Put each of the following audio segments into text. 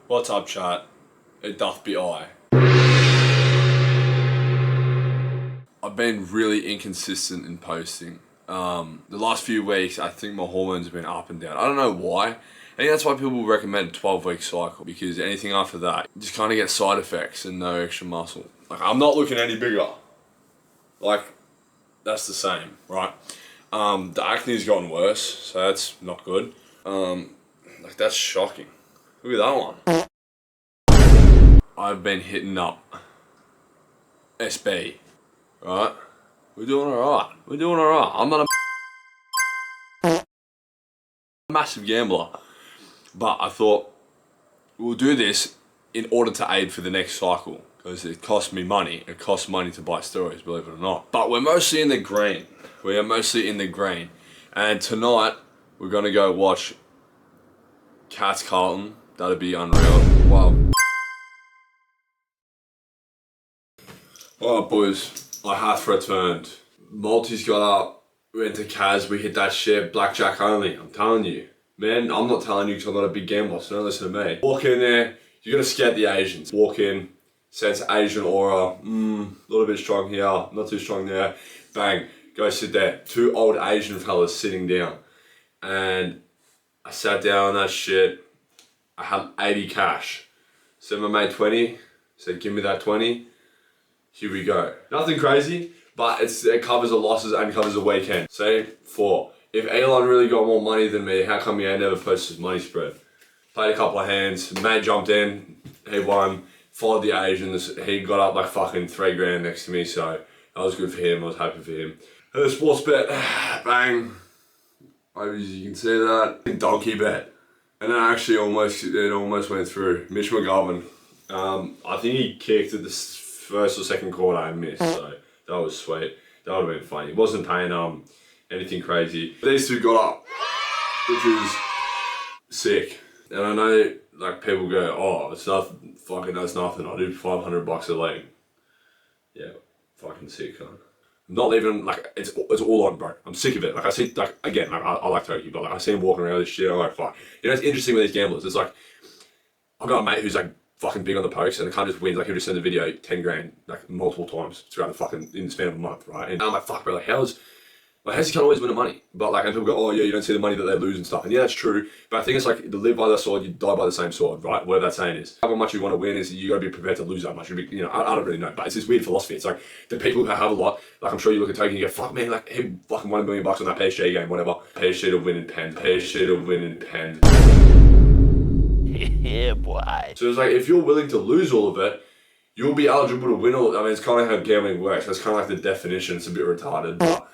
What's up, chat? It doth be I. I've been really inconsistent in posting. The last few weeks, I think my hormones have been up and down. I don't know why. I think that's why people recommend a 12-week cycle, because anything after that, you just kind of get side effects and no extra muscle. Like, I'm not looking any bigger. Like, that's the same, right? The acne's gotten worse, so that's not good. Like, that's shocking. Look at that one. I've been hitting up SB, right? We're doing alright. I'm not a massive gambler, but I thought we'll do this in order to aid for the next cycle, because it costs me money. It costs money to buy stories, believe it or not. But we're mostly in the green. We are mostly in the green. And tonight, we're gonna go watch Cats Carlton. That'd be unreal. Wow. Alright, boys. I have returned. Malty's got up. We went to Kaz. We hit that shit. Blackjack only. I'm telling you. Man, I'm not telling you because I'm not a big gambler, so don't listen to me. Walk in there. You're gonna scare the Asians. Walk in. Sense Asian aura. A little bit strong here. Not too strong there. Bang. Go sit there. Two old Asian fellas sitting down. And I sat down on that shit. I had 80 cash. So I made 20. Said, give me that 20. Here we go. Nothing crazy, but it covers the losses and covers the weekend. Say 4. If Elon really got more money than me, how come he ain't never posted his money spread? Played a couple of hands. Mate jumped in. He won. Followed the Asians. He got up like fucking 3 grand next to me, so that was good for him. I was happy for him. And the sports bet. Bang. Maybe you can see that. Donkey bet. And then actually it almost went through. Mitch McGovern. I think he kicked at the first or second quarter and missed, so that was sweet. That would have been funny. He wasn't paying anything crazy. These two got up, which is sick. And I know like people go, oh, it's nothing, fucking that's nothing. I'll do $500 a leg. Yeah, fucking sick, huh? I'm not even like it's all on, bro. I'm sick of it. Like I see, like again, like I like turkey, but like I see him walking around with this shit. I'm like, fuck. You know, it's interesting with these gamblers. It's like I've got a mate who's like fucking big on the pokes, and the cunt just wins. Like he'll just send a video 10 grand like multiple times throughout the fucking in the span of a month, right? And I'm like, fuck, bro. Like how's he can't always win the money? But like, and people go, oh yeah, you don't see the money that they lose and stuff. And yeah, that's true. But I think it's like to live by the sword, you die by the same sword, right? Whatever that saying is. How much you want to win is you got to be prepared to lose that much. You know, I don't really know, but it's this weird philosophy. It's like the people who have a lot. Like I'm sure you look at Tokyo and you go, fuck man, like he fucking won $1 million on that PSG game, whatever. PSG to win in pen. PSG to win in pen. Yeah, boy. So it's like if you're willing to lose all of it, you'll be eligible to win all of it. I mean, it's kind of how gambling works. That's kind of like the definition. It's a bit retarded, but.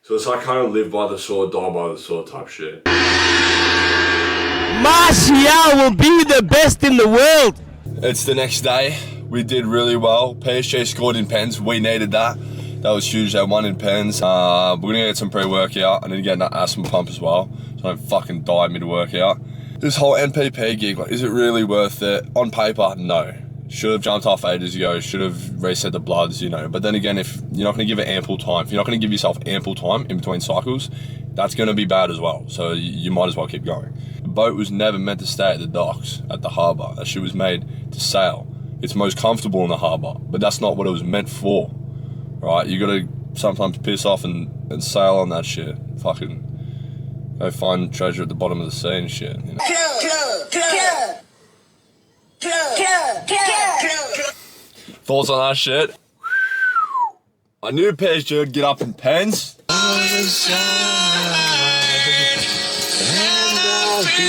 So it's like kind of live by the sword, die by the sword type shit. Martial will be the best in the world. It's the next day. We did really well. PSG scored in pens. We needed that. That was huge. They won in pens. We're going to get some pre-workout. I need to get an asthma pump as well, so I don't fucking die mid-workout. This whole NPP gig, like, is it really worth it? On paper, no. Should have jumped off ages ago, should have reset the bloods, you know. But then again, if you're not going to give it ample time, if you're not going to give yourself ample time in between cycles, that's going to be bad as well. So you might as well keep going. The boat was never meant to stay at the docks, at the harbour. That shit was made to sail. It's most comfortable in the harbour, but that's not what it was meant for, right? You got to sometimes piss off and sail on that shit. Fucking go find treasure at the bottom of the sea and shit, you know? Thoughts on that shit? I knew PSG would get up in pens.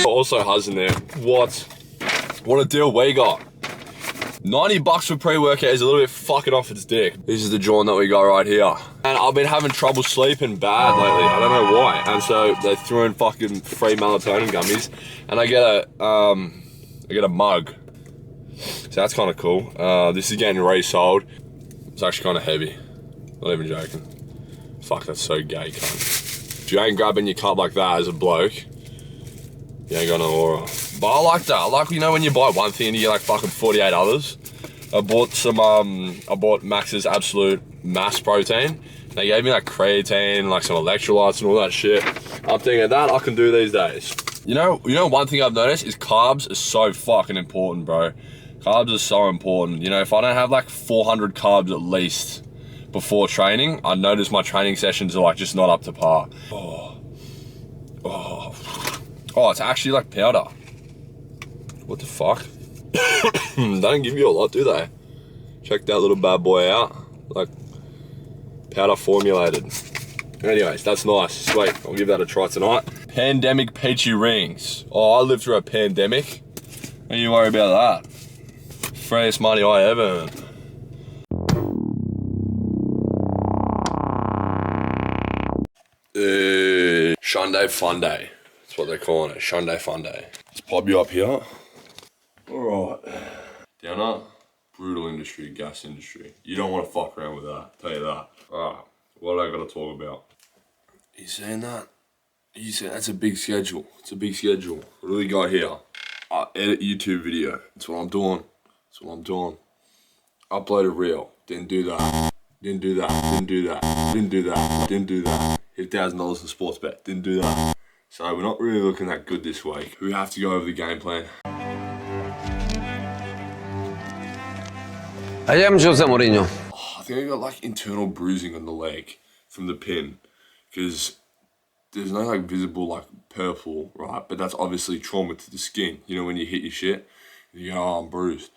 Also has in there. What a deal we got. $90 for pre-workout is a little bit fucking off its dick. This is the joint that we got right here. And I've been having trouble sleeping bad lately. I don't know why. And so they threw in fucking free melatonin gummies. And I get a mug. So that's kind of cool. This is getting resold. It's actually kind of heavy. Not even joking. Fuck, that's so gay, cunt. If you ain't grabbing your cup like that as a bloke, you ain't got no aura. But I like that. I like, you know, when you buy one thing and you get like fucking 48 others. I bought Max's Absolute Mass Protein. They gave me like creatine, like some electrolytes and all that shit. I'm thinking that I can do these days. You know, one thing I've noticed is carbs are so fucking important, bro. Carbs are so important. You know, if I don't have like 400 carbs at least before training, I notice my training sessions are like just not up to par. Oh, it's actually like powder. What the fuck? They don't give you a lot, do they? Check that little bad boy out. Like, powder formulated. Anyways, that's nice. Sweet, I'll give that a try tonight. Pandemic peachy rings. Oh, I lived through a pandemic. Don't you worry about that. Freest money I ever earned. Sunday fun day. That's what they're calling it. Sunday fun day. Let's pop you up here. Alright. Downer. Brutal industry, gas industry. You don't want to fuck around with that, tell you that. Alright, what do I gotta talk about? You saying that? You saying that's a big schedule. It's a big schedule. What do we got here? I edit YouTube video. That's what I'm doing. Upload a reel. Didn't do that. Didn't do that. Hit $1,000 in sports bet. Didn't do that. So we're not really looking that good this week. We have to go over the game plan. I am Jose Mourinho. I think I got like internal bruising on the leg from the pin because there's no like visible like purple, right? But that's obviously trauma to the skin. You know, when you hit your shit, you go, oh, I'm bruised.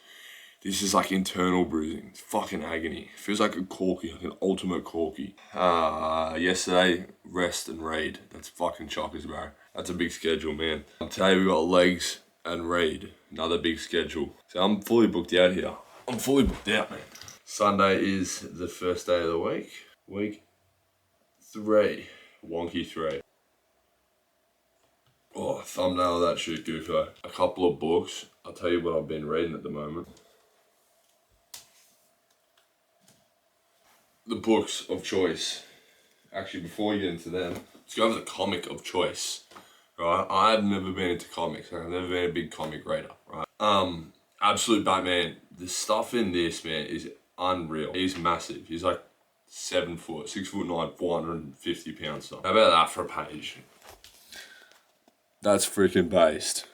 This is like internal bruising. It's fucking agony. It feels like a corky, like an ultimate corky. Yesterday, rest and raid. That's fucking chockers, bro. That's a big schedule, man. Today we got legs and raid. Another big schedule. So I'm fully booked out here. I'm fully booked out, man. Sunday is the first day of the week. Week 3. Wonky 3. Oh, thumbnail of that shit, Goofo. A couple of books. I'll tell you what I've been reading at the moment. The books of choice. Actually, before we get into them, let's go over the comic of choice. Right? I've never been into comics. I've never been a big comic reader. Right? Absolute Batman. The stuff in this, man, is unreal. He's massive. He's like 7 foot, 6'9", 450 pounds. How about that for a page? That's freaking based.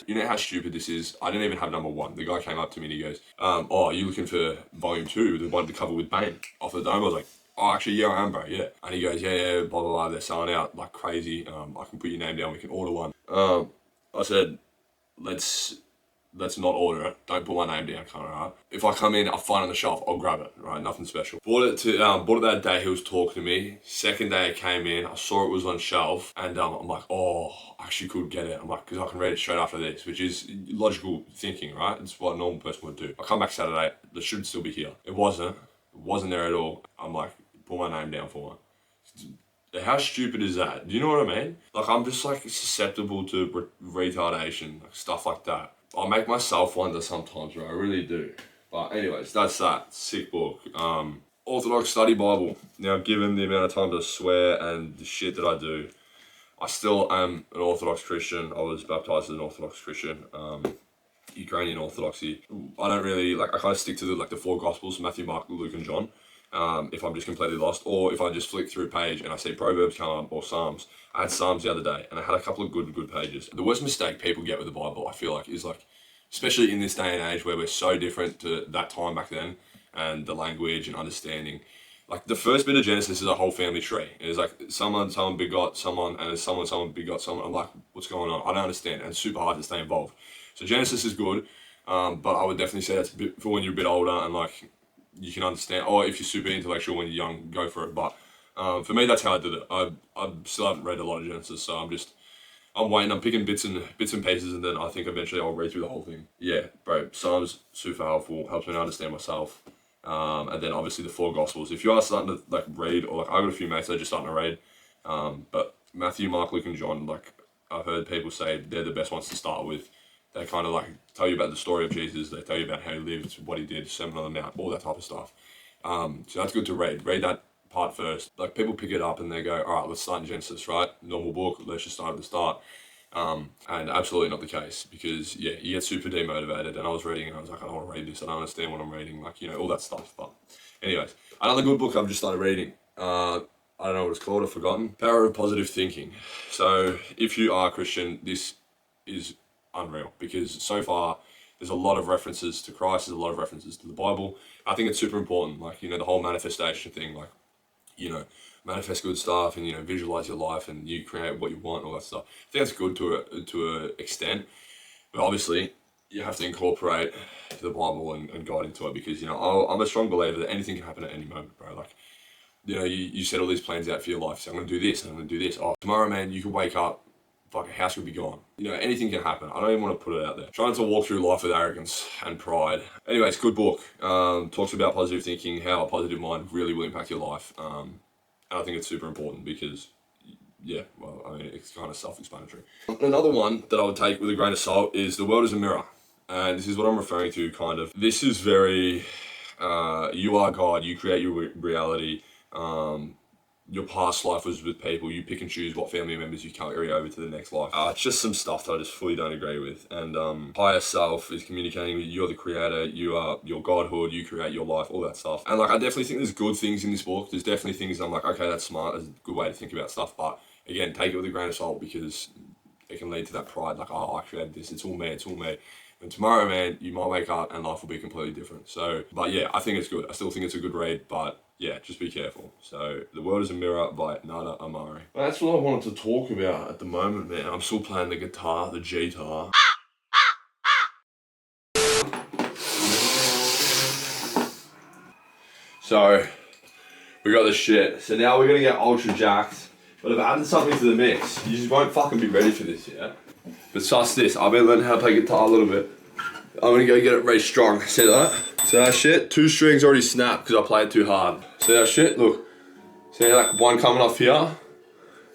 You know how stupid this is? I didn't even have number 1. The guy came up to me and he goes, oh, are you looking for volume 2, the one to cover with Bane off the dome? I was like, oh, actually, yeah, I am, bro, yeah. And he goes, yeah, blah, blah, blah, they're selling out like crazy. I can put your name down, we can order one. I said, let's not order it. Don't put my name down, can't I? If I come in, I'll find it on the shelf, I'll grab it, right? Nothing special. Bought it that day, he was talking to me. Second day I came in, I saw it was on shelf, and I'm like, oh, I actually could get it. I'm like, because I can read it straight after this, which is logical thinking, right? It's what a normal person would do. I come back Saturday, it should still be here. It wasn't there at all. I'm like, put my name down for one. How stupid is that? Do you know what I mean? Like, I'm just like susceptible to retardation, like stuff like that. I make myself wonder sometimes, right? I really do. But anyways, that's that. Sick book. Orthodox Study Bible. Now, given the amount of times I swear and the shit that I do, I still am an Orthodox Christian. I was baptized as an Orthodox Christian. Ukrainian Orthodoxy. I don't really, like, I kind of stick to the 4 Gospels, Matthew, Mark, Luke, and John. If I'm just completely lost, or if I just flick through a page and I see Proverbs come up or Psalms. I had Psalms the other day and I had a couple of good pages. The worst mistake people get with the Bible, I feel like, is like, especially in this day and age where we're so different to that time back then and the language and understanding. Like, the first bit of Genesis is a whole family tree. It's like someone begot someone and someone begot someone. I'm like, what's going on? I don't understand. And it's super hard to stay involved. So Genesis is good, but I would definitely say that's a bit for when you're a bit older and like you can understand. Or if you're super intellectual when you're young, go for it. But for me, that's how I did it. I still haven't read a lot of Genesis, so I'm waiting. I'm picking bits and pieces, and then I think eventually I'll read through the whole thing. Yeah, bro. Psalms super helpful. Helps me to understand myself. And then obviously the 4 Gospels. If you are starting to like read, or like I got a few mates that are just starting to read, but Matthew, Mark, Luke, and John, like I've heard people say they're the best ones to start with. They kind of like tell you about the story of Jesus. They tell you about how he lived, what he did, Sermon on the Mount, all that type of stuff. So that's good to read. Read that part first. Like, people pick it up and they go, all right, let's start in Genesis, right? Normal book, let's just start at the start. And absolutely not the case, because yeah, you get super demotivated. And I was reading and I was like, I don't want to read this. I don't understand what I'm reading. Like, you know, all that stuff. But anyways, another good book I've just started reading. I don't know what it's called, I've forgotten. Power of positive thinking. So if you are a Christian, this is unreal because so far there's a lot of references to Christ, there's a lot of references to the Bible. I think it's super important, like, you know, the whole manifestation thing, like, you know, manifest good stuff and, you know, visualize your life and you create what you want, all that stuff. I think that's good to an extent, but obviously you have to incorporate the Bible and God into it because, you know, I'm a strong believer that anything can happen at any moment, bro. Like, you know, you set all these plans out for your life. So I'm going to do this, and I'm going to do this. Oh, tomorrow, man, you could wake up, fuck, a house could be gone. You know, anything can happen. I don't even want to put it out there. Trying to walk through life with arrogance and pride. Anyways, good book. Talks about positive thinking, how a positive mind really will impact your life. And I think it's super important because, yeah, well, I mean, it's kind of self-explanatory. Another one that I would take with a grain of salt is The World is a Mirror. And this is what I'm referring to, kind of. This is very, you are God, you create your reality. Your past life was with people, you pick and choose what family members you carry over to the next life. It's just some stuff that I just fully don't agree with. And higher self is communicating with you're the creator, you are your godhood, you create your life, all that stuff. And like, I definitely think there's good things in this book. There's definitely things I'm like, okay, that's smart, that's a good way to think about stuff. But again, take it with a grain of salt because it can lead to that pride, like, oh, I created this, it's all me, it's all me. And tomorrow, man, you might wake up and life will be completely different. So, but yeah, I think it's good. I still think it's a good read, but yeah, just be careful. So, The World is a Mirror by Nada Amari. That's what I wanted to talk about at the moment, man. I'm still playing the guitar, the G-tar. So, we got the shit. So now we're gonna get ultra jacked. But I've added something to the mix. You just won't fucking be ready for this yet. But suss this, I've been learning how to play guitar a little bit. I'm gonna go get it really strong. See that? See that shit? 2 strings already snapped because I played too hard. See that shit? Look. See like one coming off here?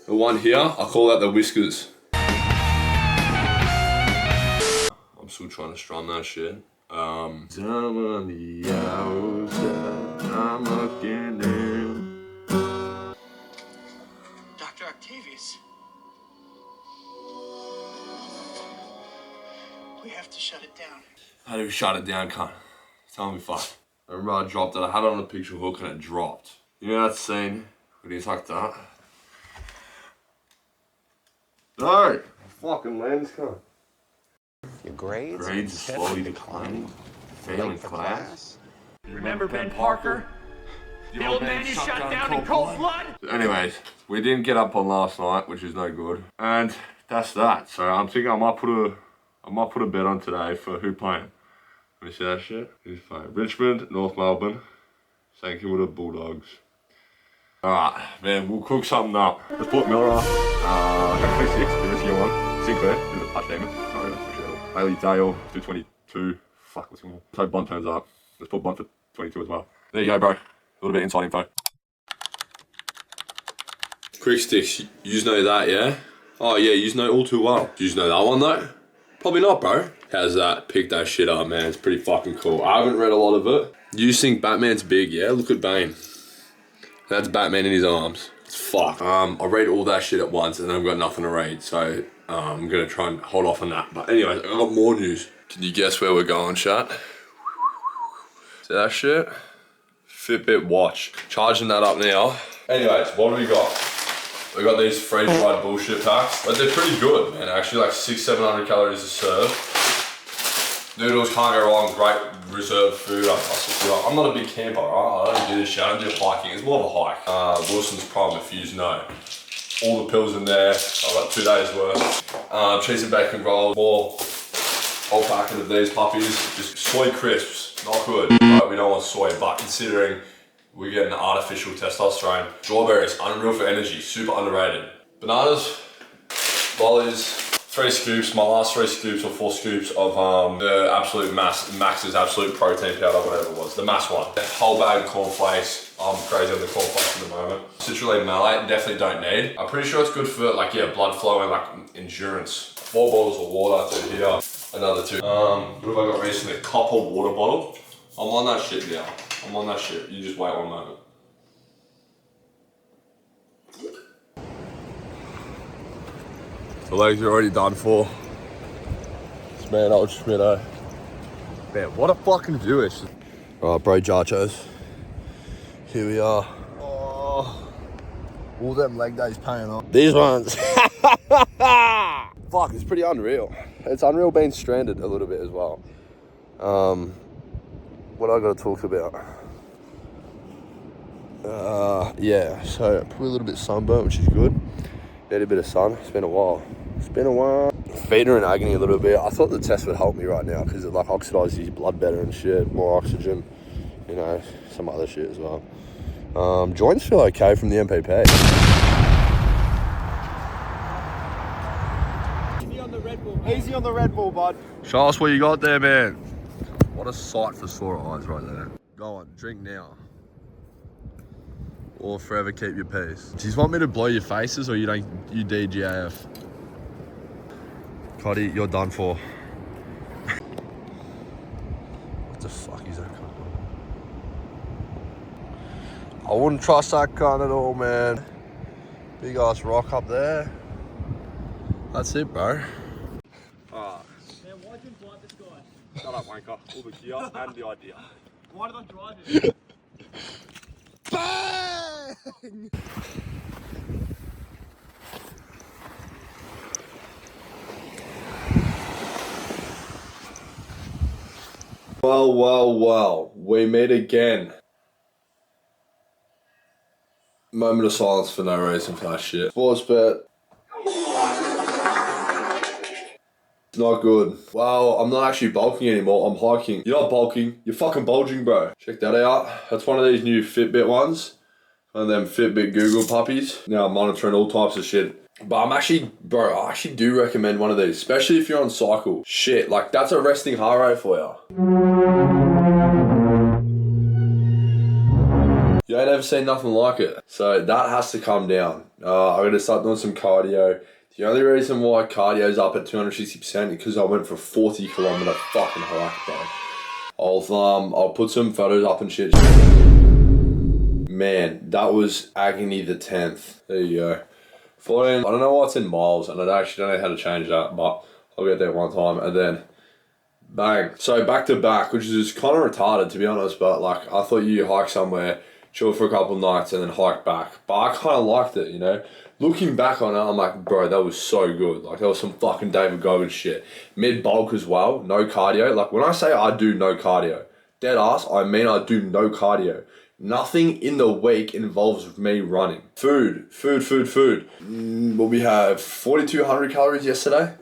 The one here? I call that the whiskers. I'm still trying to strum that shit. I'm on the outside, I'm looking in. Dr. Octavius. We have to shut it down. How do we shut it down, cunt? Tell me, fuck. I remember I dropped it. I had it on a picture hook and it dropped. You know that scene when he's like that? No! Fucking lens, cunt. Your grades Grades are slowly declining. Failing class. Remember Ben Parker? The old man you shot down in cold blood? Anyways, we didn't get up on last night, which is no good. And that's that. So I'm thinking I might put a bet on today for who playing. Let me see that shit. Who's playing? Richmond, North Melbourne. St Kilda Bulldogs. Alright, man, we'll cook something up. Let's put Miller up. 26, the rest of your one. Sinclair, do the touch damage. Sorry, that's for sure. Bailey Dale, 222. Fuck, what's going on? So Bond turns up. Let's put Bond for 22 as well. There you go, bro. A little bit of inside info. Quick sticks, you know that, yeah? Oh yeah, you know all too well. You know that one though? Probably not, bro. How's that? Pick that shit up, man. It's pretty fucking cool. I haven't read a lot of it. You think Batman's big, yeah? Look at Bane. That's Batman in his arms. It's fucked. I read all that shit at once and I've got nothing to read, so I'm gonna try and hold off on that. But anyways, I got more news. Can you guess where we're going, chat? See that shit? Fitbit watch. Charging that up now. Anyways, what do we got? We got these freeze-dried bullshit packs. But they're pretty good, man. Actually, like 600-700 calories a serve. Noodles, can't go wrong. Great reserve food. I'm not a big camper, right? I don't do this shit. I don't do hiking. It's more of a hike. Wilson's Prime, if you know. All the pills in there. I've got 2 days worth. Cheese and bacon rolls. More whole packet of these puppies. Just soy crisps. Not good. Right, we don't want soy, but considering we're getting artificial testosterone. Strawberries, unreal for energy, super underrated. Bananas, lollies, 3 scoops, my last 3 scoops or 4 scoops of the absolute Max's absolute protein powder, whatever it was, the mass one. A whole bag of cornflakes. I'm crazy on the cornflakes at the moment. Citrulline malate, definitely don't need. I'm pretty sure it's good for like, yeah, blood flow and like endurance. 4 bottles of water to here, another 2. What have I got recently? A copper water bottle. I'm on that shit now. I'm on that shit. You just wait 1 moment. The legs are already done for. This man, old Schmitto. Man, what a fucking viewish. Alright, bro, Jarchos. Here we are. Oh, All them leg days paying off. These ones. Fuck, it's pretty unreal. It's unreal being stranded a little bit as well. What I got to talk about? Yeah, so probably a little bit sunburnt, which is good. Get a bit of sun. It's been a while. Feet are in agony a little bit. I thought the test would help me right now because it like oxidizes your blood better and shit, more oxygen, you know, some other shit as well. Joints feel okay from the MPP. Easy on the Red Bull, bud. Show us what you got there, man. What a sight for sore eyes right there. Go on, drink now. Or forever keep your peace. Do you want me to blow your faces or you DGAF? Coddy, you're done for. What the fuck is that cunt? I wouldn't trust that cunt at all, man. Big ass rock up there. That's it, bro. Man, why'd you invite this guy? Shut up, wanker. All the gear and the idea. Why did I drive him? Bang! Well, we meet again. Moment of silence for no reason for that shit. Sports bet. Not good. Well, I'm not actually bulking anymore, I'm hiking. You're not bulking, you're fucking bulging, bro. Check that out. That's one of these new Fitbit ones. One of them Fitbit Google puppies. Now I'm monitoring all types of shit. But I actually do recommend one of these, especially if you're on cycle. Shit, like that's a resting heart rate for you. You ain't ever seen nothing like it. So that has to come down. I gotta start doing some cardio. The only reason why cardio's up at 260% is because I went for a 40-kilometer fucking hike, bro. I'll put some photos up and shit. Man, that was agony the 10th. There you go. 14, I don't know why it's in miles, and I actually don't know how to change that, but I'll get there one time, and then bang. So back to back, which is kind of retarded to be honest, but like I thought you hike somewhere, chill for a couple of nights, and then hike back. But I kind of liked it, you know. Looking back on it, I'm like, bro, that was so good. Like, that was some fucking David Goggins shit. Mid-bulk as well, no cardio. Like, when I say I do no cardio, dead ass, I mean I do no cardio. Nothing in the week involves me running. Food. Well, we have 4,200 calories yesterday.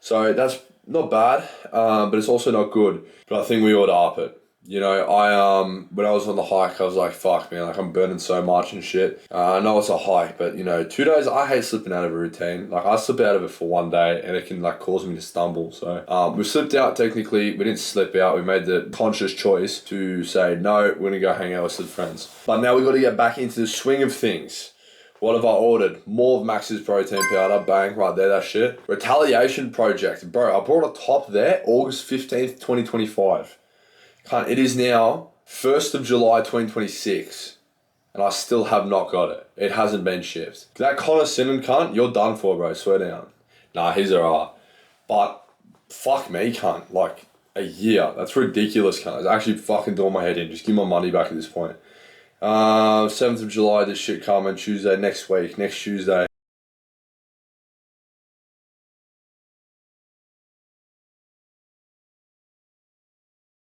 So that's not bad, but it's also not good. But I think we ought to up it. You know, when I was on the hike, I was like, fuck, man, like I'm burning so much and shit. I know it's a hike, but you know, 2 days, I hate slipping out of a routine. Like I slip out of it for one day and it can like cause me to stumble. So we slipped out technically, we didn't slip out. We made the conscious choice to say, no, we're gonna go hang out with some friends. But now we got to get back into the swing of things. What have I ordered? More of Max's protein powder, bang, right there, that shit. Retaliation project, bro, I brought a top there, August 15th, 2025. It is now 1st of July 2026 and I still have not got it. It hasn't been shipped. That Connor Sinan cunt, you're done for, bro, swear down. Nah, he's alright. But fuck me, cunt. Like a year. That's ridiculous, cunt. It's actually fucking doing my head in. Just give my money back at this point. 7th of July, this shit coming Tuesday, next week, next Tuesday.